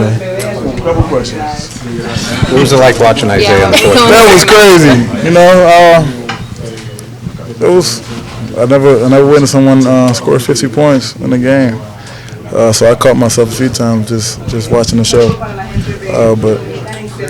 Jay? Couple questions. What was it like watching Isaiah on the court? That was crazy. You know, I never witnessed someone score 50 points in a game. So I caught myself a few times just watching the show. But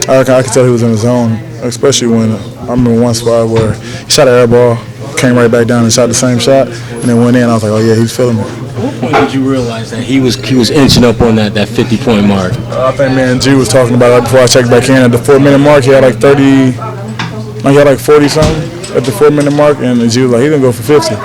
I could tell he was in his zone, especially when I remember one spot where he shot an air ball, came right back down and shot the same shot, and then went in. I was like, oh yeah, he's feeling it. At what point did you realize that he was inching up on that 50-point mark? I think me and G was talking about it before I checked back in. At the 4-minute mark, he had like 30, he had like 40 something at the 4-minute mark, and G was like, he's gonna go for 50.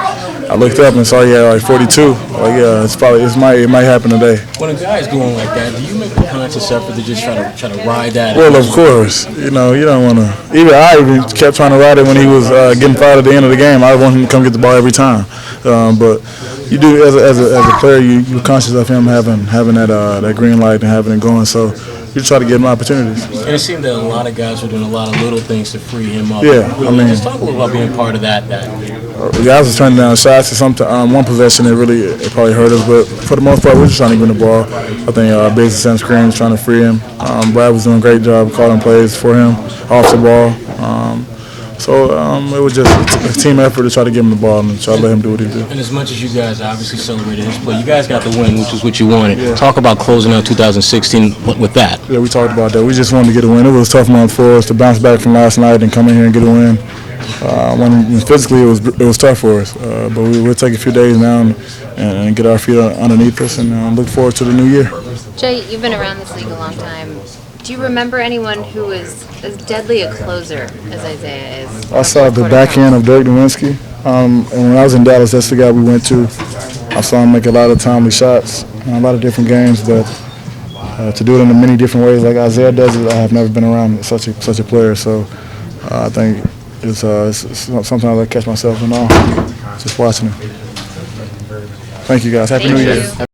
I looked up and saw he had like 42. Like, yeah, it might happen today. When a guy's going like that, do you make a conscious effort to just try to ride that? Well, of course. You know, you don't want to. I even kept trying to ride it when he was getting fouled at the end of the game. I want him to come get the ball every time. But you do as a player, you're conscious of him having that green light and having it going. So you try to give him opportunities. And it seemed that a lot of guys were doing a lot of little things to free him up. Yeah, I mean, just talk a little about being part of that. The guys was turning down shots. One possession it probably hurt us, but for the most part, we're just trying to give him the ball. I think Biggs and Sam was trying to free him. Brad was doing a great job calling plays for him off the ball. So it was just a team effort to try to give him the ball and try to let him do what he did. And as much as you guys obviously celebrated his play, you guys got the win, which is what you wanted. Yeah. Talk about closing out 2016 with that. Yeah, we talked about that. We just wanted to get a win. It was a tough month for us to bounce back from last night and come in here and get a win. When physically it was tough for us, but we'll take a few days now and get our feet underneath us and look forward to the new year. Jay, you've been around this league a long time. Do you remember anyone who was as deadly a closer as Isaiah is? I saw the back end of Dirk Nowitzki, and when I was in Dallas, that's the guy we went to. I saw him make a lot of timely shots, a lot of different games, but to do it in many different ways like Isaiah does it, I have never been around such a player. So I think it's sometimes I catch myself in awe just watching him. Thank you guys. Happy New Year.